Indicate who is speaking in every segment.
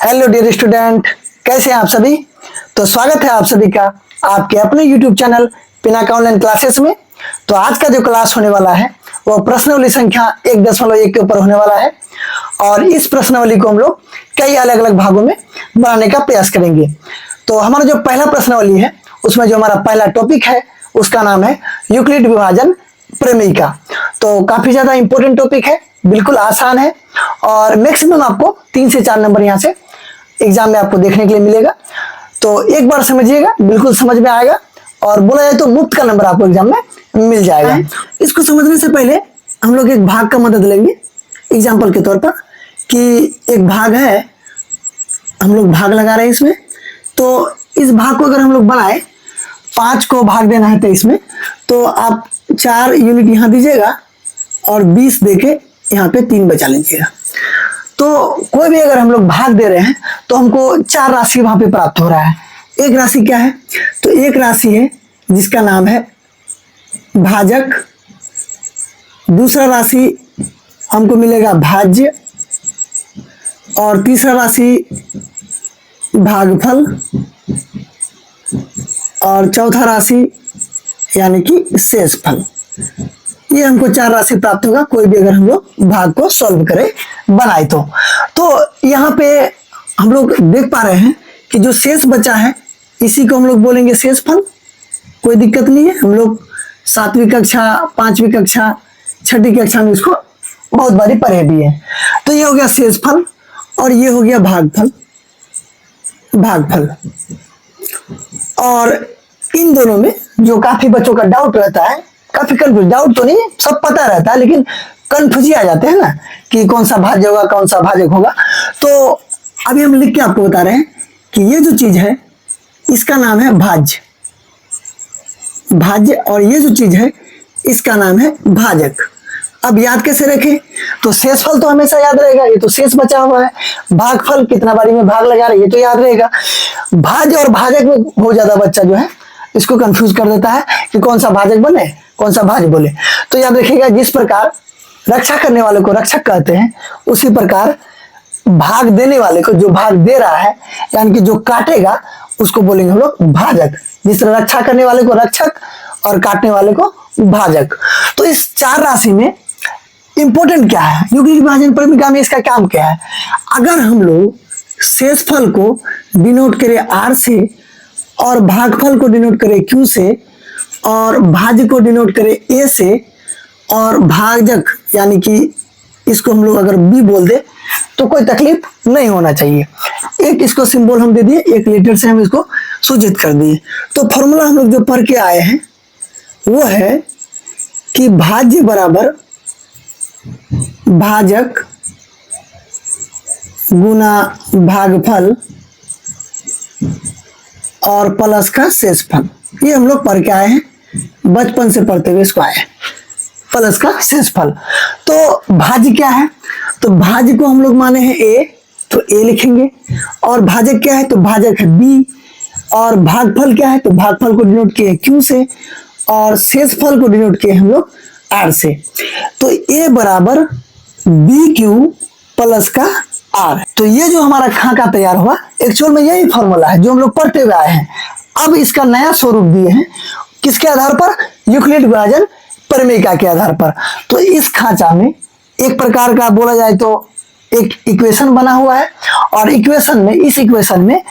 Speaker 1: Hello dear student, कैसे हैं आप सभी। तो स्वागत है आप सभी का आपके अपने YouTube channel Pinaka online classes में। तो आज का जो क्लास होने वाला है वो प्रश्नावली संख्या 1.1 के ऊपर होने वाला है और इस प्रश्नावली को हम लोग कई अलग अलग भागों में बनाने का प्रयास करेंगे। तो हमारा जो पहला प्रश्नावली है उसमें जो हमारा पहला टॉपिक है उसका नाम है यूक्लिड विभाजन प्रमेय। तो काफी ज्यादा इंपॉर्टेंट टॉपिक है, बिल्कुल आसान है और मैक्सिमम आपको 3 से 4 नंबर यहाँ से एग्जाम में आपको देखने के लिए मिलेगा। तो एक बार समझिएगा, बिल्कुल समझ में आएगा और बोला जाए तो मुफ्त का नंबर आपको एग्जाम में मिल जाएगा। इसको समझने से पहले हम लोग एक भाग का मदद लेंगे एग्जाम्पल के तौर पर कि एक भाग है, हम लोग भाग लगा रहे हैं इसमें। तो इस भाग को अगर हम लोग बनाए 5 को भाग देना है 23 में, तो आप 4 यूनिट यहाँ दीजिएगा और 20 देके यहाँ पे 3 बचा लीजिएगा। तो कोई भी अगर हम लोग भाग दे रहे हैं तो हमको 4 राशि वहां पे प्राप्त हो रहा है। एक राशि क्या है, तो एक राशि है जिसका नाम है भाजक, दूसरा राशि हमको मिलेगा भाज्य और तीसरा राशि भागफल और चौथा राशि यानी कि शेषफल। ये हमको 4 राशि प्राप्त होगा कोई भी अगर हम लोग भाग को सॉल्व करें बनाए तो यहाँ पे हम लोग देख पा रहे हैं कि जो शेष बचा है इसी को हम लोग बोलेंगे शेषफल। कोई दिक्कत नहीं है, हम लोग 7वीं कक्षा 5वीं कक्षा 6ठी कक्षा में इसको बहुत बारी पढ़े भी है। तो ये हो गया शेषफल और ये हो गया भागफल। और इन दोनों में जो काफी बच्चों का डाउट रहता है, काफी कंफ्यूज, डाउट तो नहीं सब पता रहता है लेकिन कंफ्यूज आ जाते हैं ना कि कौन सा भाज्य होगा कौन सा भाजक होगा। तो अभी हम लिख के आपको बता रहे हैं कि ये जो चीज है इसका नाम है भाज्य और ये जो चीज है इसका नाम है भाजक। अब याद कैसे रखें, तो शेषफल तो हमेशा याद रहेगा, ये तो शेष बचा हुआ है। भागफल कितना बारी में भाग लगा रहे ये तो याद रहेगा। भाज्य और भाजक में बहुत ज्यादा बच्चा जो है इसको कंफ्यूज कर देता है कि कौन सा भाजक बने कौन सा भाज्य बोले। तो याद रखिएगा, जिस प्रकार रक्षा करने वाले को रक्षक कहते हैं उसी प्रकार भाग देने वाले को, जो भाग दे रहा है यानी कि जो काटेगा उसको बोलेंगे हम लोग भाजक। जिस तरह रक्षा करने वाले को रक्षक और काटने वाले को भाजक। तो इस 4 राशि में इंपॉर्टेंट क्या है, यूक्लिड विभाजन प्रमेय में इसका काम क्या है। अगर हम लोग शेषफल को डिनोट करें R से और भागफल को डिनोट करें Q से और भाज्य को डिनोट करें A से और भाजक यानी कि इसको हम लोग अगर B बोल दे तो कोई तकलीफ नहीं होना चाहिए। एक इसको सिंबल हम दे दिए, एक लेटर से हम इसको सूचित कर दिए। तो फॉर्मूला हम लोग जो पढ़ के आए हैं वो है कि भाज्य बराबर भाजक गुना भागफल और प्लस का शेषफल। ये हम लोग पढ़ के आए हैं, बचपन से पढ़ते हुए इसको आए हैं, प्लस का शेषफल। तो भाज्य क्या है, तो भाज्य को हम लोग माने हैं A, तो A लिखेंगे। और भाजक क्या है, तो भाजक है B। और भागफल क्या है, तो भागफल को डिनोट किए Q से और शेषफल को डिनोट किए हम लोग R से। तो A बराबर BQ प्लस का R। तो ये जो हमारा खाका तैयार हुआ एक्चुअल में यही फॉर्मूला है जो हम लोग पढ़ते हुए आए हैं। अब इसका नया स्वरूप दिए हैं किसके आधार पर, यूक्लिड विभाजन प्रमेय के आधार पर। तो इस खांचा में एक प्रकार का बोला जाए तो एक इक्वेशन बना हुआ है और इक्वेशन में इस इक्वेशन में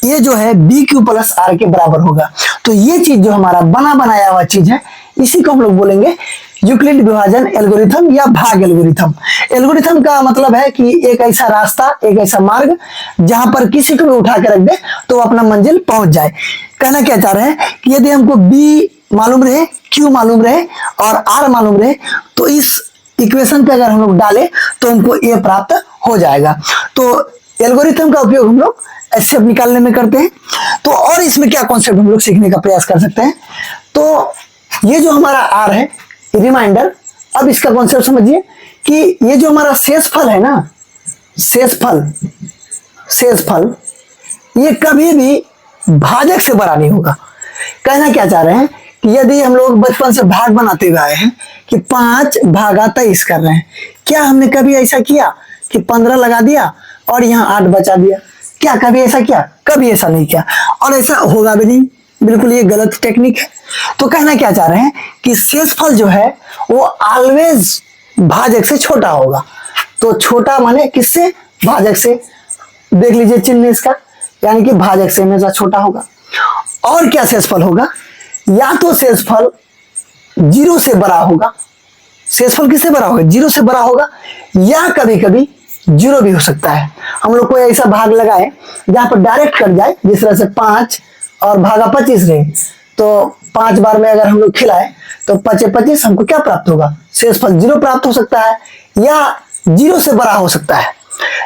Speaker 1: ये जो है BQ प्लस R के बराबर होगा। तो ये चीज जो हमारा बना बनाया हुआ चीज है इसी को हम लोग बोलेंगे यूक्लिड विभाजन एल्गोरिथम या भाग एल्गोरिथम। एल्गोरिथम का मतलब है कि एक ऐसा रास्ता, एक ऐसा मार्ग जहां पर किसी को भी उठा के रख दे तो वो अपना मंजिल पहुंच जाए। कहना क्या चाह रहे हैं कि यदि हमको B मालूम रहे, Q मालूम रहे और R मालूम रहे तो इस इक्वेशन पे अगर हम लोग डालें तो हमको A प्राप्त हो जाएगा। तो एल्गोरिथम का उपयोग हम लोग ऐसे निकालने में करते हैं। तो और इसमें क्या कॉन्सेप्ट हम लोग सीखने का प्रयास कर सकते हैं, तो ये जो हमारा R है रिमाइंडर। अब इसका कॉन्सेप्ट समझिए कि ये जो हमारा शेषफल है ना, शेषफल ये कभी भी भाजक से बड़ा नहीं होगा। कहना क्या चाह रहे हैं कि यदि हम लोग बचपन से भाग बनाते हुए आए हैं कि 5 भागा 23 कर रहे हैं, क्या हमने कभी ऐसा किया कि 15 लगा दिया और यहाँ 8 बचा दिया? क्या कभी ऐसा किया? कभी ऐसा नहीं किया, और ऐसा होगा भी नहीं, बिल्कुल ये गलत टेक्निक है। तो कहना क्या चाह रहे हैं कि शेषफल जो है वो ऑलवेज भाजक से छोटा होगा। तो छोटा माने किससे? भाजक से। देख लीजिए चिन्ह इसका, यानी कि भाजक से हमेशा छोटा होगा। और क्या शेषफल होगा? या तो शेषफल 0 से बड़ा होगा। शेषफल किससे बड़ा होगा? 0 से बड़ा होगा, या कभी कभी 0 भी हो सकता है। हम लोग को ऐसा भाग लगाए जहां पर डायरेक्ट कट जाए, जिस तरह से 5 और भागा 25 रहे, तो 5 बार में अगर हम लोग खिलाए तो 25 हमको क्या प्राप्त होगा? शेषफल 0 प्राप्त हो सकता है, या 0 से बड़ा हो सकता है,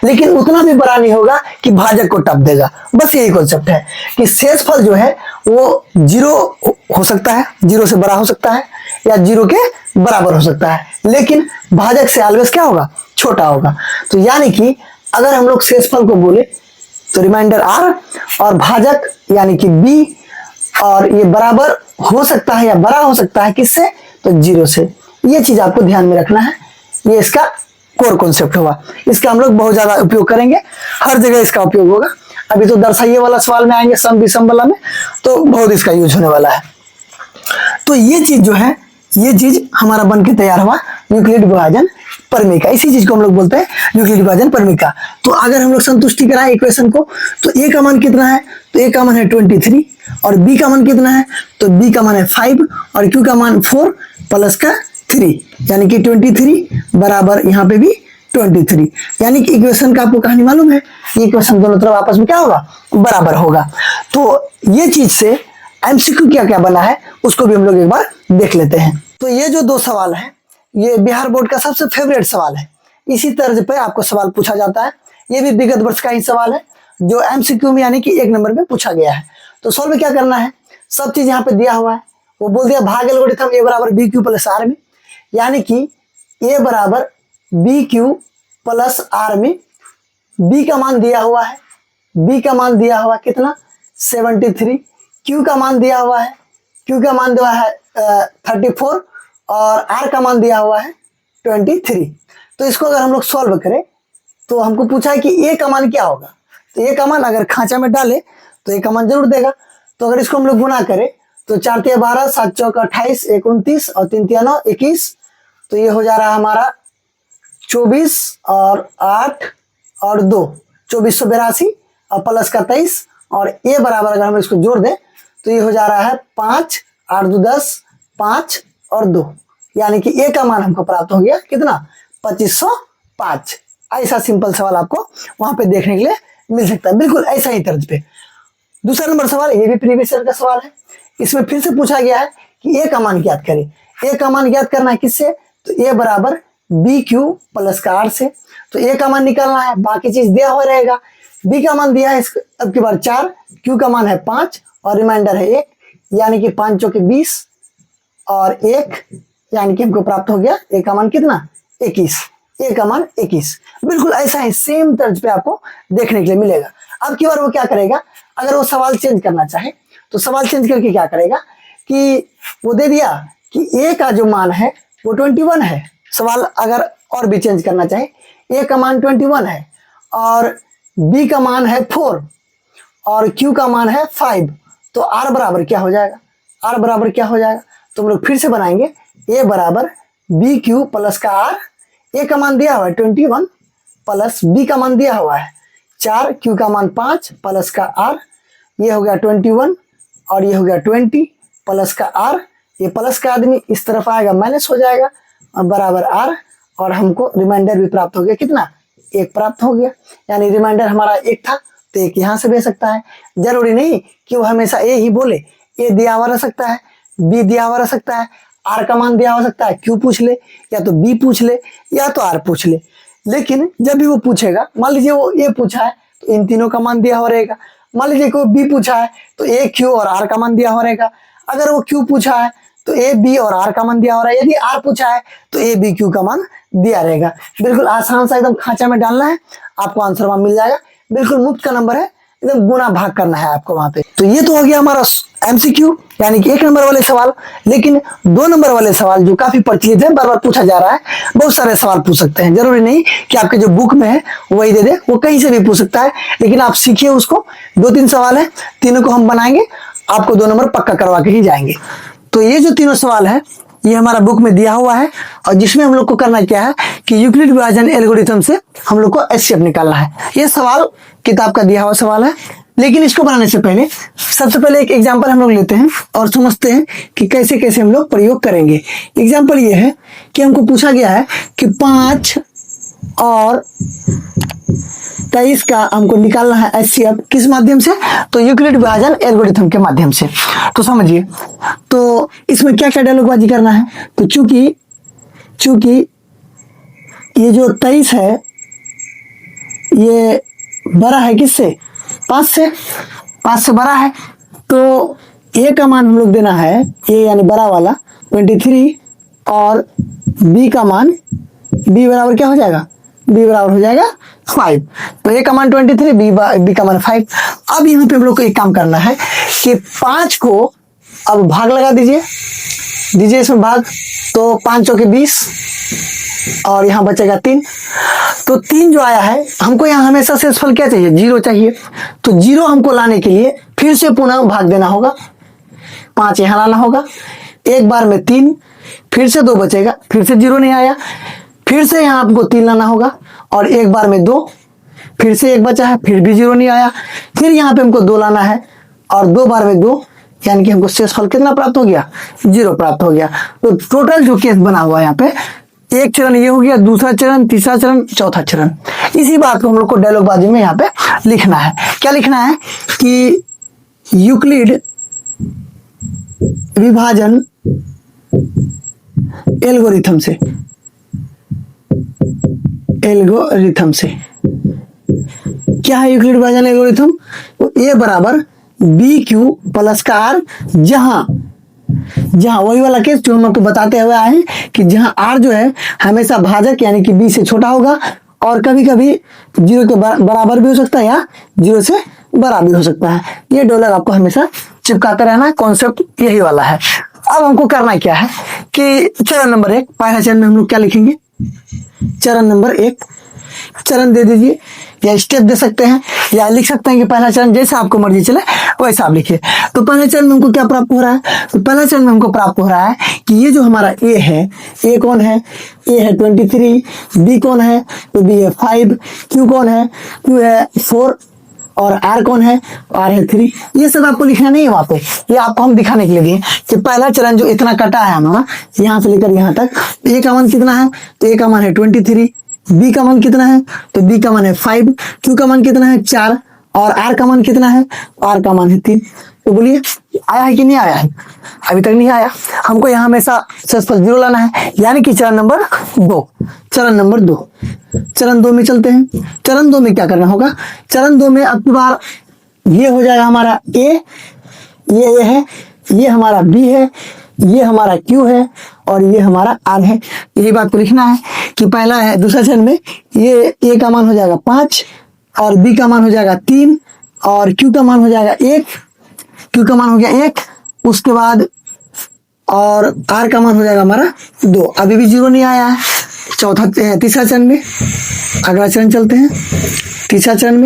Speaker 1: लेकिन उतना भी बड़ा नहीं होगा कि भाजक को टप देगा। बस यही कॉन्सेप्ट है कि शेषफल जो है वो 0 हो सकता है, 0 से बड़ा हो सकता है, या 0 के बराबर हो सकता है, लेकिन भाजक से ऑलवेज क्या होगा? छोटा होगा। तो यानी कि अगर हम लोग शेषफल को बोले तो रिमाइंडर r और भाजक यानी कि b, और ये बराबर हो सकता है या बड़ा हो सकता है किससे? तो 0 से। ये चीज आपको ध्यान में रखना है, ये इसका कोर कॉन्सेप्ट होगा। इसका हम लोग बहुत ज्यादा उपयोग करेंगे, हर जगह इसका उपयोग होगा। अभी तो दर्शाइए वाला सवाल में आएंगे, सम विषम वाला में, तो बहुत इसका यूज होने वाला है। तो ये चीज जो है, ये चीज हमारा बन के तैयार हुआ न्यूक्लिड विभाजन परमिका। इसी चीज को हम लोग बोलते हैं न्यूक्लिड विभाजन परमिका। तो अगर हम लोग संतुष्टि कराएं इक्वेशन को, तो a का मान कितना है? तो a का मान है 23, और b का मान कितना है? तो b का मान है 5, और q का मान 4 प्लस का 3, यानी कि 23 बराबर यहाँ पे भी 23। यानी कि इक्वेशन का आपको कहानी मालूम है, ये इक्वेशन दोनों तरफ आपस में क्या होगा? बराबर होगा। तो ये चीज से एमसीक्यू क्या क्या बना है उसको भी हम लोग एक बार देख लेते हैं। तो ये जो 2 सवाल है, ये बिहार बोर्ड का सबसे फेवरेट सवाल है। इसी तर्ज पे आपको सवाल पूछा जाता है। ये भी विगत वर्ष का ही सवाल है जो एमसीक्यू में यानी कि 1 नंबर में पूछा गया है। तो सॉल्व में क्या करना है? सब चीज यहाँ पे दिया हुआ है। वो बोल दिया भाग एल्गोरिथम a बराबर बी क्यू प्लस आर में, यानी कि a बराबर बी क्यू प्लस आर में b का मान दिया हुआ है, b का मान दिया हुआ कितना? 73। q का मान दिया हुआ है, q का मान दिया है 34, और r का मान दिया हुआ है 23। तो इसको अगर हम लोग सॉल्व करें तो हमको पूछा है कि a का मान क्या होगा। तो a का मान अगर खांचा में डाले तो a का मान जरूर देगा। तो अगर इसको हम लोग गुना करें तो 4 तिया 12, 7 चौका 28, 29 और 3 तिया 9, 21। तो ये हो जा रहा है हमारा 24 और 8 और 2, 2482, और प्लस का 23, और a बराबर अगर हम इसको जोड़ दें तो ये हो जा रहा है 5, 8 2 10, 5 और 2, यानी कि a का मान हमको प्राप्त हो गया कितना? 2505। ऐसा सिंपल सवाल आपको वहां पे देखने के लिए मिल सकता है, बिल्कुल ऐसा ही तर्ज पे। दूसरा नंबर सवाल, ये भी प्रीवियस ईयर का सवाल है। इसमें फिर से पूछा गया है कि a का मान ज्ञात करें। a का मान ज्ञात करना है किससे? तो a बराबर बी क्यू प्लस का आर से। तो a का मान निकालना है, बाकी चीज दिया हुआ रहेगा। b का मान दिया है अब की बार 4, q का मान है 5 और रिमाइंडर है 1, यानी कि 5 चौके 20 और 1, यानी कि हमको प्राप्त हो गया a का मान कितना? 21। a का मान 21। बिल्कुल ऐसा ही सेम तर्ज पे आपको देखने के लिए मिलेगा। अब की बार वो क्या करेगा? अगर वो सवाल चेंज करना चाहे तो सवाल चेंज करके क्या करेगा कि वो दे दिया कि a का जो मान है वो 21 है। सवाल अगर और भी चेंज करना चाहे, a का मान 21 है और b का मान है 4 और q का मान है 5, तो r बराबर क्या हो जाएगा? r बराबर क्या हो जाएगा? तो हम लोग फिर से बनाएंगे a बराबर बी क्यू प्लस का r। a का मान दिया हुआ है 21 प्लस b का मान दिया हुआ है 4, q का मान 5 प्लस का r, ये हो गया 21 और ये हो गया 20 प्लस का r। ये प्लस का आदमी इस तरफ आएगा, माइनस हो जाएगा और बराबर r, और हमको रिमाइंडर भी प्राप्त हो गया कितना? 1 प्राप्त हो गया। यानी रिमाइंडर हमारा 1 था तो 1 यहाँ से दे सकता है। जरूरी नहीं कि वो हमेशा a ही बोले, a दिया हुआ रह सकता है, b दिया हुआ रह सकता है, r का मान दिया हो सकता है, q पूछ ले, या तो b पूछ ले, या तो r पूछ ले। लेकिन जब भी वो पूछेगा, मान लीजिए वो a पूछा है तो इन तीनों का मान दिया हो रहेगा। मान लीजिए को b पूछा है तो a q और r का मान दिया हो रहेगा। अगर वो q पूछा है तो a b और r का मान दिया हो रहा है। यदि r पूछा है तो a b q का मान दिया रहेगा। बिल्कुल आसान सा एकदम खांचा में डालना है, आपको आंसर वहां मिल जाएगा। बिल्कुल मुफ्त का नंबर है, एकदम गुना भाग करना है आपको वहां पे। तो ये तो हो गया हमारा एमसीक्यू, यानी कि 1 नंबर वाले सवाल। लेकिन 2 नंबर वाले सवाल जो काफी प्रचलित है, बार बार पूछा जा रहा है, बहुत सारे सवाल पूछ सकते हैं, जरूरी नहीं कि आपके जो बुक में है वही दे दे, वो कहीं से भी पूछ सकता है। लेकिन आप सीखिए उसको। 2-3 सवाल है, तीनों को हम बनाएंगे, आपको 2 नंबर पक्का करवा के ही जाएंगे। तो ये जो तीनों सवाल है ये हमारा बुक में दिया हुआ है, और जिसमें हम लोग को करना क्या है कि यूक्लिड विभाजन एल्गोरिथम से हम लोग को एचसीएफ निकालना है। ये सवाल किताब का दिया हुआ सवाल है। लेकिन इसको बनाने से पहले सबसे पहले एक एग्जांपल हम लोग लेते हैं और समझते हैं कि कैसे कैसे हम लोग प्रयोग करेंगे। एग्जांपल ये है कि हमको पूछा गया है कि 5 और 23 का हमको निकालना है एचसीएफ, किस माध्यम से? तो यूक्लिड विभाजन एल्गोरिथम के माध्यम से। तो समझिए, तो इसमें क्या क्या डायलॉगबाजी करना है। तो चूंकि ये जो 23 है ये बड़ा है किससे? 5 से बड़ा है। तो ए का मान हम लोग देना है, ए यानी बड़ा वाला 23, और बी का मान, बी बराबर क्या हो जाएगा? बी बराबर हो जाएगा 5। तो ए का मान 23, बी का मान 5। अब यहाँ पे हम लोग को एक काम करना है कि 5 को अब भाग लगा दीजिए इसमें भाग। तो 5 चौके 20, और यहाँ बचेगा 3। तो 3 जो आया है, हमको यहाँ हमेशा शेषफल क्या चाहिए? 0 चाहिए। तो 0 हमको लाने के लिए फिर से पुनः भाग देना होगा, 5 यहाँ लाना होगा, एक बार में 3, फिर से 2 बचेगा, फिर से 0 नहीं आया, फिर से यहाँ आपको 3 लाना होगा, और एक बार में 2, फिर से 1 बचा है, फिर भी 0 नहीं आया, फिर यहाँ पे हमको 2 लाना है, और 2 बार में 2, यानी कि हमको शेषफल कितना प्राप्त हो गया? 0 प्राप्त हो गया। तो टोटल जो केस बना हुआ है यहाँ पे, एक चरण ये हो गया, दूसरा चरण, तीसरा चरण, चौथा चरण। इसी बात को हम लोग को डायलॉगबाजी में यहाँ पे लिखना है। क्या लिखना है कि यूक्लिड विभाजन एल्गोरिथम से क्या है यूक्लिड विभाजन एल्गोरिथम? तो ए बराबर बी क्यू प्लस का आर, जहां वही वाला केस जो हम आपको बताते हुए आए हैं कि जहां आर जो है हमेशा भाजक यानी कि बी से छोटा होगा, और कभी कभी 0 के बराबर भी हो सकता है या 0 से बड़ा भी हो सकता है। ये डॉलर आपको हमेशा चिपकाते रहना है, कॉन्सेप्ट यही वाला है। अब हमको करना क्या है कि चरण नंबर 1, पहला चरण में हम लोग क्या लिखेंगे? चरण नंबर 1 चरण दे दीजिए, या स्टेप दे सकते हैं, या लिख सकते हैं कि पहला चरण, जैसा आपको मर्जी चले वैसा आप लिखिए। तो पहले चरण में हमको क्या प्राप्त हो रहा है? तो पहला चरण में हमको प्राप्त हो रहा है कि ये जो हमारा ए है, ए कौन है? ए है 23, बी कौन है? तो बी है 5, क्यू कौन है? क्यू है 4, और आर कौन है? आर है 3। ये सब आपको लिखना नहीं है वहां पे, ये आपको हम दिखाने के लिए दिए कि पहला चरण जो इतना कटा है हमारा, यहाँ से लेकर यहाँ तक, ए का मान कितना है? तो ए का मान है 23, बी का मान कितना है? तो बी का मान है 5, क्यू का मान कितना है? 4, और आर का मान कितना है? आर का मान है 3। तो बोलिए आया है कि नहीं आया है? अभी तक नहीं आया। हमको यहाँ हमेशा शेषफल 0 लाना है, यानी कि चरण नंबर 2। चरण 2 में चलते हैं। चरण 2 में क्या करना होगा? चरण 2 में अब की बार ये हो जाएगा हमारा ए, ये है, ये हमारा बी है, ये हमारा क्यू है, और ये हमारा आर है। यही बात को लिखना है कि पहला है दूसरा चरण में ये ए का मान हो जाएगा 5, और बी का मान हो जाएगा 3, और क्यू का मान हो जाएगा 1, क्यू का मान हो गया 1, उसके बाद और आर का मान हो जाएगा हमारा 2। अभी भी 0 नहीं आया है। तीसरा चरण में, अगला चरण चलते हैं। तीसरा चरण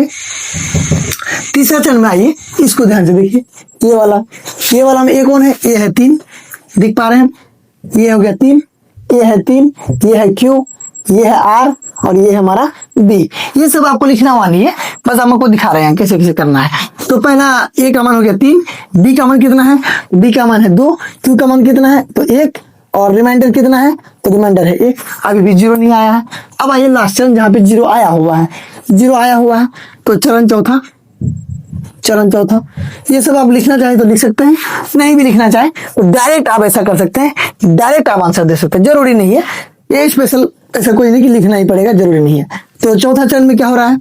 Speaker 1: में आइए, इसको ध्यान से देखिए, ये वाला में ए कौन है? ए है 3, दिख पा रहे हैं? ये हो गया 3, ए है 3, ये है क्यू, ये है आर, और ये है हमारा बी। ये सब आपको लिखना हुआ नहीं है, बस हम आपको दिखा रहे हैं कैसे कैसे करना है। तो पहला ए का मान हो गया 3, बी का मान कितना है? बी का मान है 2, क्यू का मान कितना है? तो 1, और रिमाइंडर कितना है? तो रिमाइंडर है 1। अभी भी 0 नहीं आया है। अब आइए लास्ट चरण जहाँ पे 0 आया हुआ है, तो चरण चौथा। ये सब आप लिखना चाहें तो लिख सकते हैं, नहीं भी लिखना चाहें तो डायरेक्ट आप ऐसा कर सकते हैं, डायरेक्ट आप आंसर दे सकते हैं, जरूरी नहीं है ये स्पेशल ऐसा कोई नहीं कि लिखना ही पड़ेगा, जरूरी नहीं है। तो चौथा चरण में क्या हो रहा है?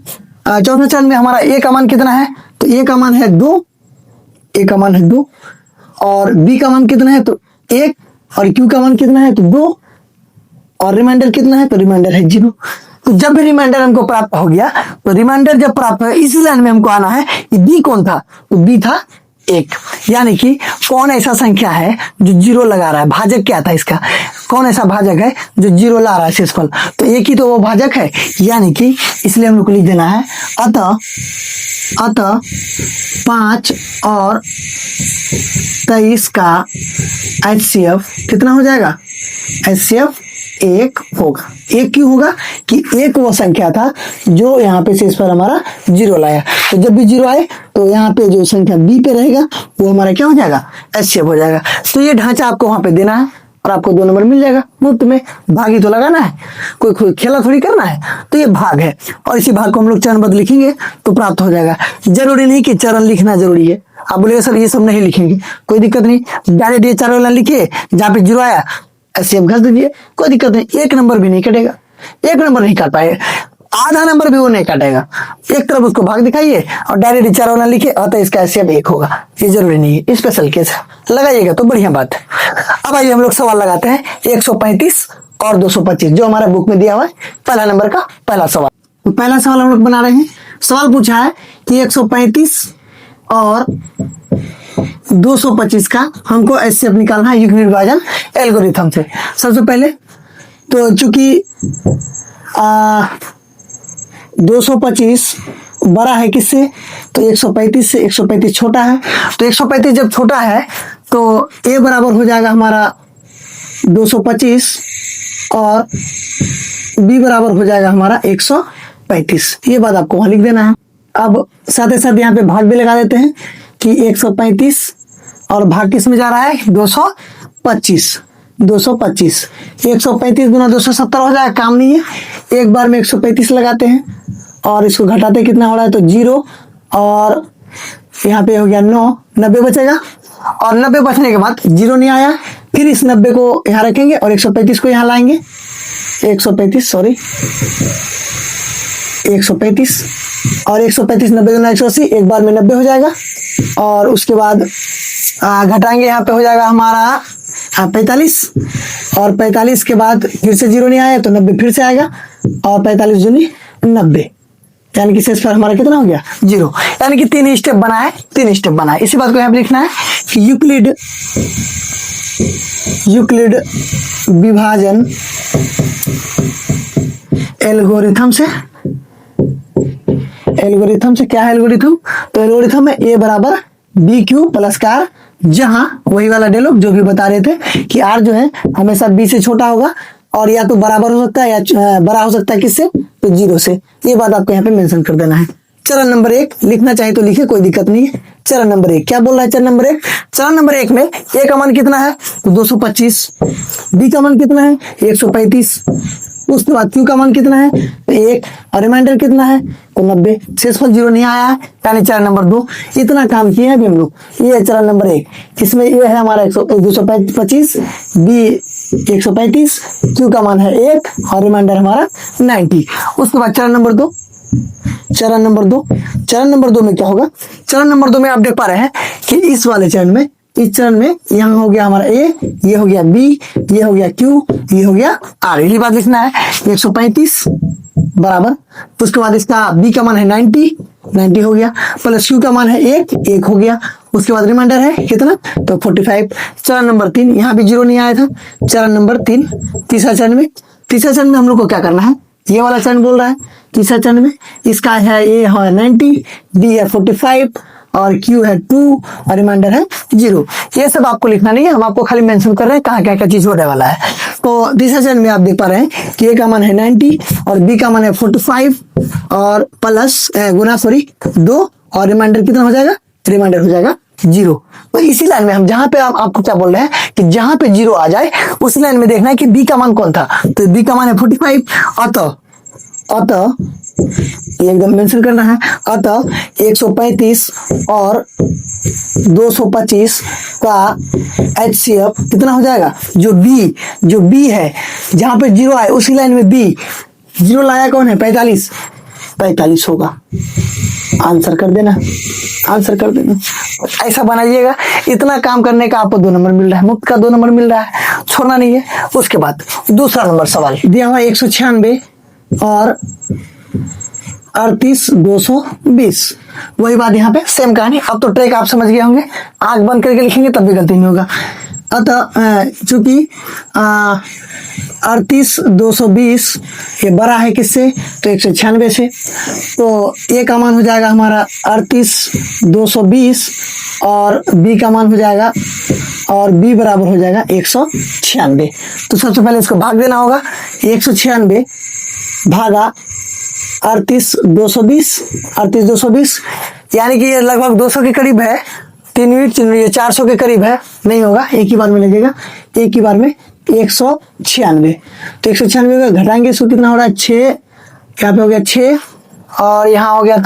Speaker 1: चौथा चरण में हमारा ए का मान कितना है? तो ए का मान है 2, और बी का मान कितना है? तो 1, और क्यू का मान कितना है? तो 2, और रिमाइंडर कितना है? तो रिमाइंडर है 0। तो जब भी रिमाइंडर हमको प्राप्त हो गया, तो रिमाइंडर जब प्राप्त हो इसी लाइन में हमको आना है कि बी कौन था, तो बी था 1। यानी कि कौन ऐसा संख्या है जो 0 लगा रहा है, भाजक क्या था इसका, कौन ऐसा भाजक है जो 0 ला रहा है शेषफल, तो 1 ही तो वो भाजक है। यानी कि इसलिए हम लोग को लिख देना है अतः 5 और 23 का HCF कितना हो जाएगा, HCF 1 होगा। 1 क्यों होगा कि 1 वो संख्या था जो यहाँ पे शेष पर हमारा 0 लाया, तो जब भी 0 आए तो यहाँ पे जो संख्या बी पे रहेगा वो हमारा क्या हो जाएगा, HCF हो जाएगा। तो ये ढांचा आपको वहां पे देना है और आपको 2 नंबर मिल जाएगा मुफ्त में। भाग ही तो लगाना है, कोई खेला थोड़ी करना है, तो ये भाग है और इसी भाग को हम लोग चरणबद्ध लिखेंगे तो प्राप्त हो जाएगा। जरूरी नहीं कि चरण लिखना जरूरी है, आप बोलेगा सर ये सब नहीं लिखेंगे, कोई दिक्कत नहीं, डायरेक्ट ये 4 वाला लिखिए, जहाँ पे 0 आया HCF घस दीजिए, कोई दिक्कत नहीं। 1 नंबर भी नहीं कटेगा, 1 नंबर नहीं काट पाएगा, आधा नंबर भी वो नहीं काटेगा। एक तरफ उसको भाग दिखाइए और डायरेक्ट 4 वाला लिखिए, अतः इसका HCF 1 होगा। ये जरूरी नहीं है, स्पेशल केस लगाइएगा तो बढ़िया बात है। अब आइए हम लोग सवाल लगाते हैं 135 और 225 जो हमारा बुक में दिया हुआ है, पहला नंबर का पहला सवाल। तो पहला सवाल हम लोग बना रहे हैं। सवाल पूछा है कि 135 और 225 का हमको HCF निकालना है युग्म विभाजन एल्गोरिथम से। सबसे पहले तो चूंकि 225 बड़ा है किससे, तो 135 से, 135 छोटा है, तो 135 जब छोटा है तो a बराबर हो जाएगा हमारा 225 और b बराबर हो जाएगा हमारा 135। ये बात आपको वहां लिख देना है। अब साथ ही साथ यहाँ पे भाग भी लगा देते हैं कि 135 और भाग किस में जा रहा है, 225 135 गुना 270 हो जाएगा, काम नहीं है। एक बार में 135 लगाते हैं और इसको घटाते कितना हो रहा है, तो 0 और यहाँ पे हो गया 9, 90 बचेगा और 90 बचने के बाद 0 नहीं आया, फिर इस 90 को यहाँ रखेंगे और 135 को यहाँ लाएंगे। 135 और 135 90 गुना 180, एक बार में 90 हो जाएगा और उसके बाद घटाएंगे, यहाँ पे हो जाएगा हमारा 45 और 45 के बाद फिर से 0 नहीं आया तो 90 फिर से आएगा और 45 दूनी 90, यानी कि शेष पर हमारा कितना हो गया, 0। यानी कि 3 स्टेप बनाए। इसी बात को यहाँ पे लिखना है कि यूक्लिड विभाजन एल्गोरिथम से क्या है एल्गोरिथम, तो एल्गोरिथम है a बराबर बी क्यू प्लस कार, जहां वही वाला डायलॉग जो भी बता रहे थे कि r जो है हमेशा b से छोटा होगा और या तो बराबर हो सकता है या बड़ा हो सकता है किससे, तो 0 से। ये बात आपको यहाँ पे मेंशन कर देना है। चरण नंबर 1 लिखना चाहे तो लिखे, कोई दिक्कत नहीं है। चरण नंबर 1 क्या बोल रहा है, चरण नंबर 1 में a का मान कितना है, तो 225, b का मान कितना है 135, उसके बाद q का मान कितना है, तो 1 और रिमाइंडर कितना है, तो 90। शेषफल 0 नहीं आया है, यानी चरण नंबर 2। इतना काम किए हैं अभी हम लोग। ये है चरण नंबर 1, इसमें ये है हमारा 225, b 135, q का मान है 1 और रिमाइंडर हमारा 90। उसके बाद चरण नंबर 2 में क्या होगा, चरण नंबर 2 में आप देख पा रहे हैं कि इस चरण में यहाँ हो गया हमारा a, ये हो गया b, ये हो गया q, ये हो गया r। यही बात लिखना है 135 बराबर, उसके बाद इसका b का मान है 90 हो गया, प्लस q का मान है 1 हो गया, उसके बाद रिमाइंडर है कितना, तो 45। चरण नंबर 3, यहाँ भी 0 नहीं आया था। चरण नंबर 3 तीसरा चरण में हम लोग को क्या करना है, ये वाला चरण बोल रहा है। तीसरा चरण में इसका है a है 90, b है 45 और q है 2 और रिमाइंडर है 0। ये सब आपको लिखना नहीं है, हम आपको खाली मेंशन कर रहे हैं कहाँ क्या क्या चीज होने वाला है। तो तीसरा चरण में आप देख पा रहे हैं कि a का मान है 90 और b का मान है 45 और प्लस गुना 2 और रिमाइंडर कितना हो जाएगा, रिमाइंडर हो जाएगा 0। तो इसी लाइन में हम जहां पे आपको क्या बोल रहे हैं कि जहां पे 0 आ जाए उस लाइन में देखना है कि b का मान कौन था, तो b का मान है 45, अतः एकदम मेंशन करना है, अतः 135 और 225 का HCF कितना हो जाएगा, जो B है जहां पे 0 आए उसी लाइन में B 0 लाया कौन है, 45 होगा। आंसर कर देना ऐसा बनाइएगा। इतना काम करने का आपको 2 नंबर मिल रहा है, मुफ्त का 2 नंबर मिल रहा है, छोड़ना नहीं है। उसके बाद दूसरा नंबर सवाल दिया हुआ 196 और 38,220। वही बात यहाँ पे सेम कहानी। अब तो ट्रिक आप समझ गए होंगे, आंख बंद करके लिखेंगे तब भी गलती नहीं होगा। अतः चूंकि 38,220 ये बड़ा है किससे, तो 196 से, तो ए का मान हो जाएगा हमारा 38,220 और बी का मान हो जाएगा, और बी बराबर हो जाएगा 196। तो सबसे पहले इसको भाग देना होगा, 196 भागा 38,220 यानी कि ये लगभग 200 के करीब है। 3 यूनिट ये 400 के करीब है, नहीं होगा, एक ही बार में लगेगा, एक ही बार में 196। तो 196 का घटाएंगे इसको कितना हो रहा है 6, यहाँ पे हो गया 6 और यहाँ हो गया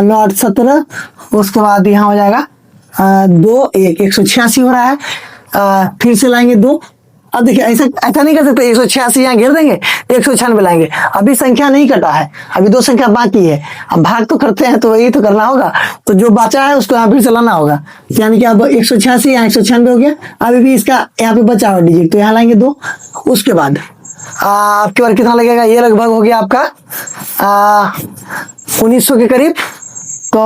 Speaker 1: 9 8 17, उसके बाद यहाँ हो जाएगा 2 1 186 हो रहा है। फिर से लाएंगे 2। अब देखिए ऐसा नहीं कर सकते 186 यहाँ घेर देंगे, 196 लाएंगे, अभी संख्या नहीं कटा है, अभी 2 संख्या बाकी है। अब भाग तो करते हैं तो वही तो करना होगा, तो जो बचा है उसको यहाँ फिर से लाना होगा, यानी कि अब 186 यहाँ 196 हो गया, अभी भी इसका यहाँ पे बचा हुआ डिजिट, तो यहाँ लाएंगे 2। उसके बाद आपके बार कितना लगेगा, ये लगभग हो गया आपका 1900 के करीब। तो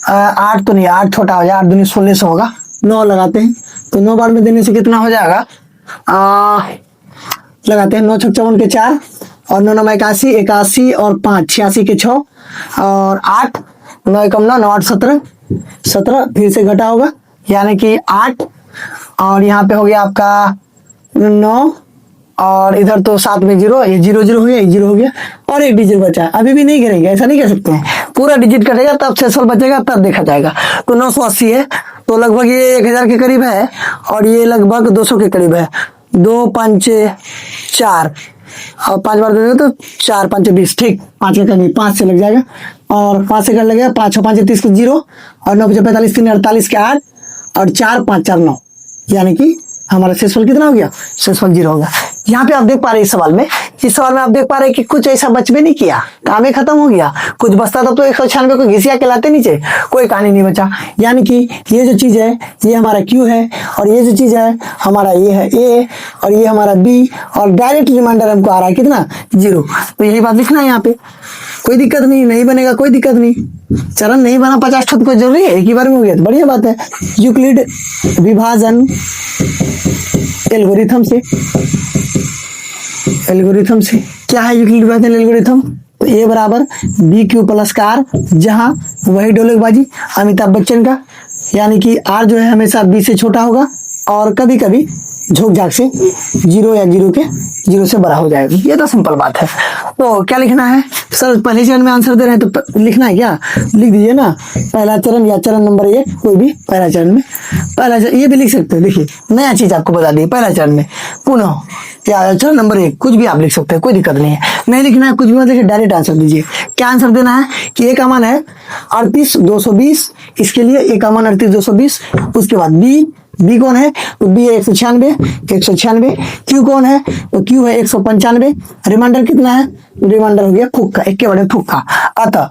Speaker 1: 8 तो नहीं, 8 छोटा हो जाए, 8 दूनी 1600 होगा, 9 लगाते हैं, तो 9 बार में देने से कितना हो जाएगा, लगाते हैं 9 छक 54 के 4 और 9 9 81 81 और 5 86 के 6 और 8 9 एकम 9 9 8 17 17, फिर से घटा होगा यानी कि 8 और यहाँ पे हो गया आपका 9 और इधर तो 7 में 0, ये 0 0 हो गया, 1 0 हो गया और एक डिजिट बचा है। अभी भी नहीं गिरेंगे, ऐसा नहीं कह सकते हैं, पूरा डिजिट कटेगा तब शेषफल बचेगा, तब देखा जाएगा। तो 980 है, तो लगभग ये 1000 के करीब है और ये लगभग 200 के करीब है। 2 5 4 और 5 बार दे तो 4 5 20, ठीक, 5 का कमी 5 से लग जाएगा और 5 से कर लगेगा, 5 6 5 30 के 0 और 9 5 45 3 48 के 8 और 4 5 4 9, यानी कि हमारा शेषफल कितना हो गया, शेषफल 0 होगा। यहाँ पे आप देख पा रहे हैं इस सवाल में आप देख पा रहे हैं कि कुछ ऐसा बच भी नहीं किया, काम ही खत्म हो गया, कुछ बचता था तो 196 को घिसिया के लाते नीचे, कोई कहानी नहीं बचा। यानी कि ये जो चीज है ये हमारा Q है और ये जो चीज है हमारा ये है A और ये हमारा B और डायरेक्ट रिमाइंडर हमको आ रहा है कितना 0। तो यही बात लिखना है यहाँ पे, कोई दिक्कत नहीं बनेगा, कोई दिक्कत नहीं, चरण नहीं बना 50 ठोट कोई जरूरी है, एक ही बार में हो गया तो बढ़िया बात है। यूक्लिड विभाजन एल्गोरिथम से क्या है यूक्लिड विभाजन एल्गोरिथम, तो ए बराबर बी क्यू प्लस का आर, जहां वही डोलेबाजी अमिताभ बच्चन का, यानी कि आर जो है हमेशा बी से छोटा होगा और कभी कभी झोंक झाक से 0 या 0 से बड़ा हो जाएगा। ये तो सिंपल बात है। तो क्या लिखना है सर, पहले चरण में आंसर दे रहे हैं तो लिखना है क्या, लिख दीजिए ना, पहला चरण या चरण नंबर 1 कोई भी, पहला चरण में पहला चरण ये भी लिख सकते हो। देखिए नया चीज आपको बता दी, पहला चरण में पुनः या चरण नंबर 1 कुछ भी आप लिख सकते हैं, कोई दिक्कत नहीं है, नहीं लिखना है कुछ भी मत लिखिए, डायरेक्ट आंसर दीजिए। क्या आंसर देना है कि ए का मान है 38,220, इसके लिए ए का मान 38,220। उसके बाद बी कौन है, तो बी है 196, क्यू कौन है, तो क्यू है 195, रिमाइंडर कितना है, रिमाइंडर हो गया फुक्का, एक के बड़े फुक्का। अतः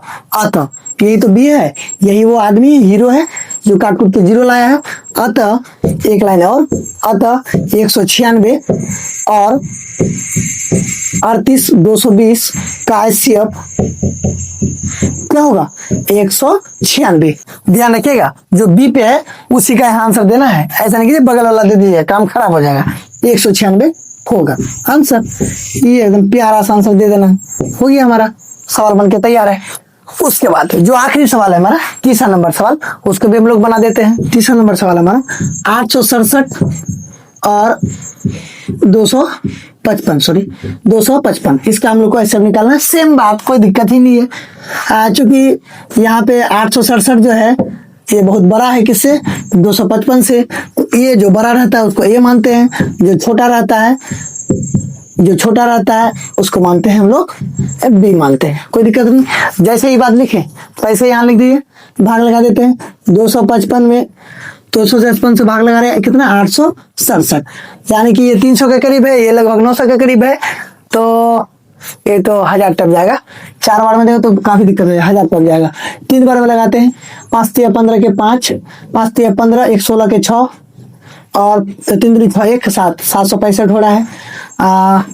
Speaker 1: यही तो बी है, यही वो आदमी हीरो है जो काट कूट के 0 लाया है। अतः एक लाइन और, अतः 196 और 38,220 का HCF क्या होगा 196। ध्यान रखिएगा जो बी पे है उसी का आंसर देना है, ऐसा नहीं कि बगल वाला दे दीजिए, काम खराब हो जाएगा। 196 होगा आंसर, ये एकदम प्यारा सा आंसर दे देना, हो गया हमारा सवाल बनके तैयार है। उसके बाद जो आखिरी सवाल है हमारा, तीसरा नंबर सवाल, उसको भी हम लोग बना देते हैं। तीसरा नंबर सवाल हमारा 867 और 255, इसका हम लोग को ऐसे निकालना है। सेम बात, कोई दिक्कत ही नहीं है, चूंकि यहाँ पे 867 जो है ये बहुत बड़ा है किससे, 255 से, तो ये जो बड़ा रहता है उसको ए मानते हैं, जो छोटा रहता है उसको मानते हैं हम लोग बी मानते हैं, कोई दिक्कत नहीं। जैसे ही बात लिखें वैसे यहाँ लिख दीजिए, भाग लगा देते हैं 255 में, 255 से भाग लगा रहे हैं कितना 867, यानी कि ये 300 के करीब है, ये लगभग 900 के करीब है, तो ये तो 1000 टप जाएगा। 4 बार में देखो तो काफी दिक्कत है, 1000 टप जाएगा। 3 बार में लगाते हैं, 5 3 15 के 5, 5 3 15, 1 16 के 6 और 3 3 6 1 7, 765 हो रहा है।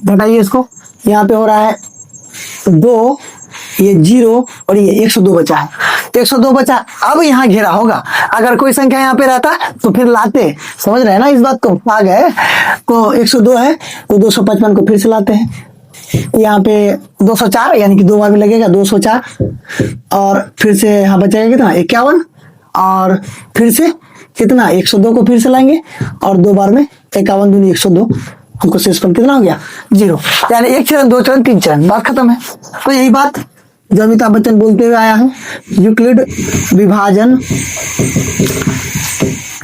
Speaker 1: घटाइए इसको, यहाँ पे हो रहा है 2, ये 0 और ये 102 बचा है। 102 बचा, अब यहाँ घेरा होगा। अगर कोई संख्या यहाँ पे रहता तो फिर लाते, समझ रहे हैं ना इस बात को। आ गए तो 102 है तो 255 को फिर से लाते हैं। यहाँ पे 204 यानी कि 2 बार में लगेगा 204, और फिर से यहाँ बचेगा कितना 51, और फिर से कितना 102 को फिर से लाएंगे और 2 बार में 51 दूनी 102, हमको शेषफल कितना हो गया 0। यानी 1 चरण 2 चरण 3 चरण, बात खत्म है। तो यही बात जो अमिताभ बच्चन बोलते हुए आया है, यूक्लिड विभाजन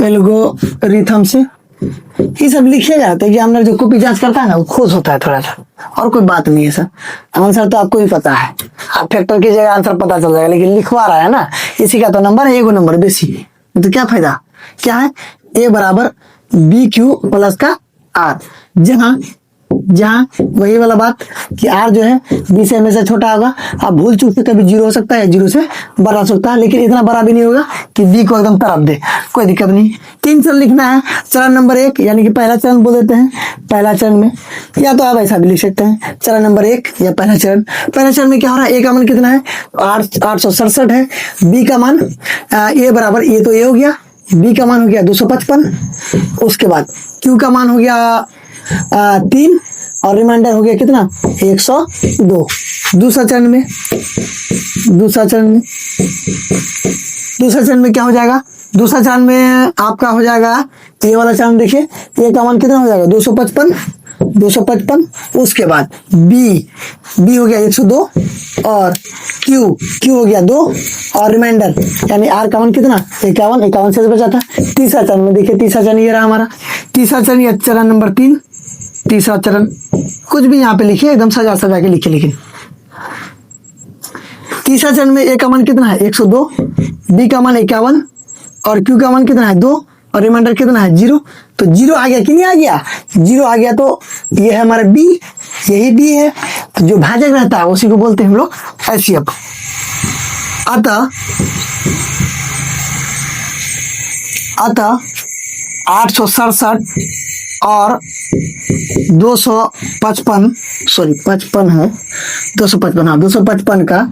Speaker 1: एल्गोरिथम से ये सब लिखे जाते हैं। एग्जामिनर जो कॉपी जांच करता है ना वो खुश होता है थोड़ा सा, और कोई बात नहीं है सर। आंसर तो आपको भी पता है, आप फैक्टर कीजिएगा आंसर पता चल जाएगा, लेकिन लिखवा रहा है ना इसी का तो नंबर है, एगो नंबर बेसी, तो क्या फायदा। क्या है ए बराबर बी क्यू प्लस का आर, जहां वही वाला बात कि आर जो है बी से हमेशा छोटा होगा। आप भूल चूक से कभी 0 हो सकता है, 0 से बड़ा हो सकता है, लेकिन इतना बड़ा भी नहीं होगा कि बी को एकदम तरफ दे, कोई दिक्कत नहीं। 3 चरण लिखना है। चरण नंबर 1 यानी कि पहला चरण बोल देते हैं। पहला चरण में या तो आप ऐसा भी लिख सकते हैं, चरण नंबर 1 या पहला चरण। पहला चरण में क्या हो रहा है, ए का मान कितना है 867 है, बी का मान ए बराबर, ये तो ए हो गया, बी का मान हो गया 255, उसके बाद क्यू का मान हो गया 3 और रिमाइंडर हो गया कितना 102। दूसरा चरण में क्या हो जाएगा, दूसरा चरण में आपका हो जाएगा ये वाला चरण, देखिए ये का मान कितना हो जाएगा 255। उसके बाद बी हो गया 102 और क्यू हो गया 2 और रिमाइंडर यानी आर का मान कितना 51 से बचा था। तीसरा चरण में देखिए, तीसरा चरण ये रहा हमारा, तीसरा चरण ये चरण नंबर 3, तीसरा चरण कुछ भी यहाँ पे लिखिए, एकदम सजा के लिखिए। लेकिन तीसरा चरण में ए का मान कितना है 102, बी का मान 51 और क्यू का मान कितना है 2 और रिमाइंडर कितना है 0। तो 0 आ गया कि नहीं आ गया, 0 आ गया तो ये है हमारा बी, यही बी है। जो भाजक रहता है उसी को बोलते हैं हम लोग एचसीएफ। अतः 867 और 255 का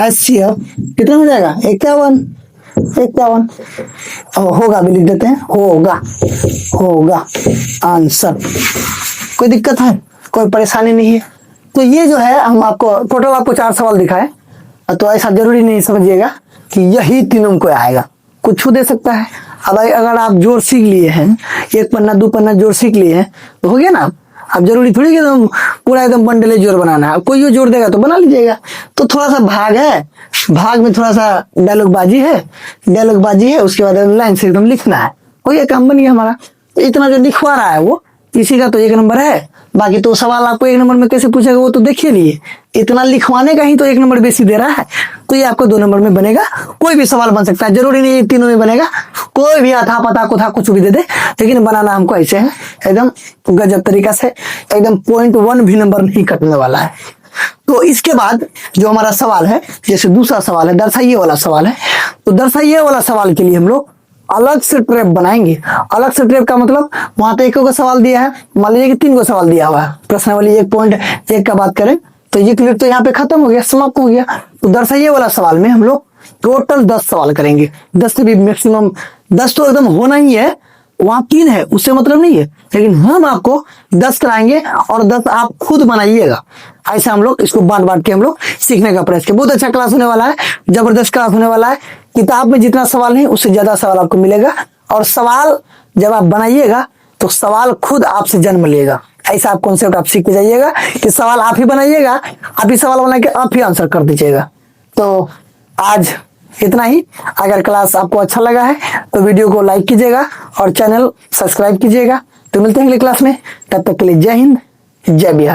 Speaker 1: एचसीएफ कितना हो जाएगा 51 होगा भी लिख देते हैं, होगा आंसर। कोई दिक्कत है, कोई परेशानी नहीं है। तो ये जो है हम आपको टोटल आपको 4 सवाल दिखाए, तो ऐसा जरूरी नहीं समझिएगा कि यही तीनों को आएगा, कुछ दे सकता है। अब अगर आप जोड़ सीख लिए हैं, 1 पन्ना 2 पन्ना जोड़ सीख लिए हैं तो हो गया ना। अब जरूरी थोड़ी कि एकदम पूरा एकदम बंडले जोड़ बनाना है, कोई जो जोड़ देगा तो बना लीजिएगा। तो थोड़ा सा भाग है, भाग में थोड़ा सा डायलॉग बाजी है, उसके बाद लाइन से एकदम लिखना है, हो गया काम बन गया हमारा। तो इतना जो लिखवा रहा है वो इसी का तो 1 नंबर है। बाकी तो सवाल आपको 1 नंबर में कैसे पूछेगा वो तो देखिए लिए, इतना लिखवाने का ही तो 1 नंबर बेसी दे रहा है, तो ये आपको 2 नंबर में बनेगा। कोई भी सवाल बन सकता है, जरूरी नहीं तीनों में बनेगा, कोई भी अथा पता कुथा कुछ भी दे दे, लेकिन बनाना हमको ऐसे है एकदम गजब तरीका से, एकदम 0.1 भी नंबर नहीं कटने वाला है। तो इसके बाद जो हमारा सवाल है, जैसे दूसरा सवाल है दर्शाइए वाला सवाल है, तो दर्शाइए वाला सवाल के लिए हम लोग अलग से ट्रैप बनाएंगे। अलग से ट्रैप का मतलब वहां तो 1 को सवाल दिया है, मान लीजिए कि 3 को सवाल दिया हुआ है, प्रश्नावली 1.1 का बात करें तो ये क्लिप तो यहाँ पे खत्म हो गया, समाप्त हो गया। तो दर्शाइए वाला सवाल में हम लोग टोटल 10 सवाल करेंगे, 10 से भी मैक्सिमम 10 तो एकदम होना ही है, वहां 3 है उससे मतलब नहीं है, लेकिन हम आपको 10 कराएंगे और 10 आप खुद बनाइएगा। ऐसा हम लोग इसको बांट के हम लोग सीखने का प्रयास करें। बहुत अच्छा क्लास होने वाला है, जबरदस्त क्लास होने वाला है। किताब में जितना सवाल नहीं उससे ज्यादा सवाल आपको मिलेगा, और सवाल जब आप बनाइएगा तो सवाल खुद आपसे जन्म लेगा। ऐसा आप कॉन्सेप्ट आप सीख के जाइएगा कि सवाल आप ही बनाइएगा, आप ही सवाल बना के आप ही आंसर कर दीजिएगा। तो आज इतना ही। अगर क्लास आपको अच्छा लगा है तो वीडियो को लाइक कीजिएगा और चैनल सब्सक्राइब कीजिएगा। तो मिलते हैं अगले क्लास में, तब तक के लिए जय हिंद, जय बिहार।